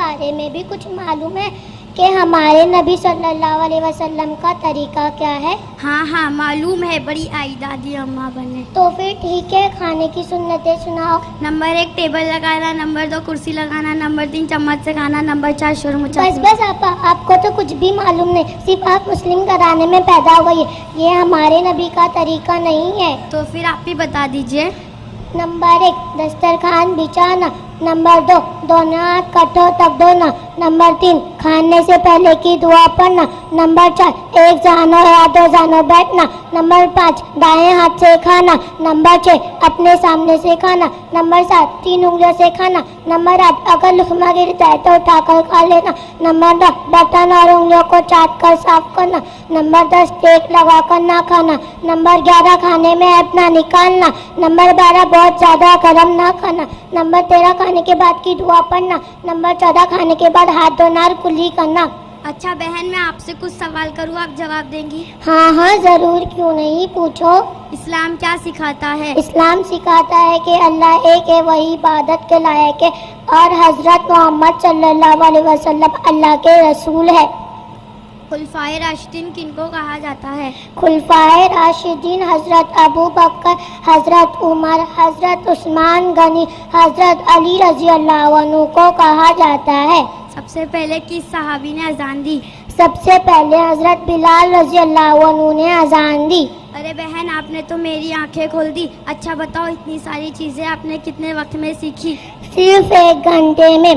بارے میں بھی کچھ معلوم ہے کہ ہمارے نبی صلی اللہ علیہ وسلم کا طریقہ کیا ہے؟ ہاں معلوم ہے، بڑی آئی دادی اماں بنے. تو پھر ٹھیک ہے، کھانے کی سنتیں سناؤ. نمبر 1 ٹیبل لگانا، نمبر 2 کرسی لگانا، نمبر 3 چمچ سے کھانا، نمبر 4 شرمچا. بس آپ کو تو کچھ بھی معلوم نہیں، صرف آپ مسلم گھرانے میں پیدا ہو گئی ہے، یہ ہمارے نبی کا طریقہ نہیں ہے. تو پھر آپ ہی بتا دیجئے. نمبر 1 دسترخوان بچھانا، نمبر 2 دونوں ہاتھ کٹھوں تک دھونا، نمبر 3 کھانے سے پہلے کی دعا پڑھنا، نمبر 4 ایک جانوں یا 2 جانوں بیٹھنا، نمبر 5 دائیں ہاتھ سے کھانا، نمبر 6 اپنے سامنے سے کھانا، نمبر 7 3 انگلیوں سے کھانا، نمبر 8 اگر لقمہ گر جائے تو اٹھا کر کھا لینا، نمبر 9 برتن اور انگلیوں کو چاٹ کر صاف کرنا، نمبر 10 ٹیک لگا کر نہ کھانا، نمبر 11 کھانے میں اپنا نکالنا، نمبر 12 بہت زیادہ گرم نہ کھانا، نمبر 13 کھانے کے بعد کی دعا پڑھنا، نمبر 14 کھانے کے بعد ہاتھ دھونا اور کلی کرنا. اچھا بہن، میں آپ سے کچھ سوال کروں، آپ جواب دیں گی؟ ہاں ضرور، کیوں نہیں، پوچھو. اسلام کیا سکھاتا ہے؟ اسلام سکھاتا ہے کہ اللہ ایک ہے، وہی عبادت کے لائق ہے، اور حضرت محمد صلی اللہ علیہ وسلم اللہ کے رسول ہے. خلفائے راشدین کن کو کہا جاتا ہے؟ خلفائے راشدین حضرت ابو بکر، حضرت عمر، حضرت عثمان غنی، حضرت علی رضی اللہ عنہ کو کہا جاتا ہے. سب سے پہلے کس صحابی نے اذان دی؟ سب سے پہلے حضرت بلال رضی اللہ عنہ نے اذان دی. ارے بہن، آپ نے تو میری آنکھیں کھول دی. اچھا بتاؤ، اتنی ساری چیزیں آپ نے کتنے وقت میں سیکھی؟ صرف 1 گھنٹے میں.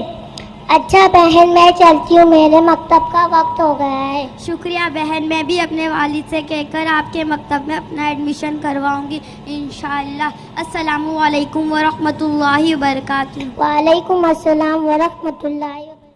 اچھا بہن، میں چلتی ہوں، میرے مکتب کا وقت ہو گیا ہے. شکریہ بہن، میں بھی اپنے والد سے کہہ کر آپ کے مکتب میں اپنا ایڈمیشن کرواؤں گی انشاءاللہ. السلام علیکم ورحمۃ اللہ وبرکاتہ. وعلیکم السلام ورحمۃ اللہ وبرکاتہ.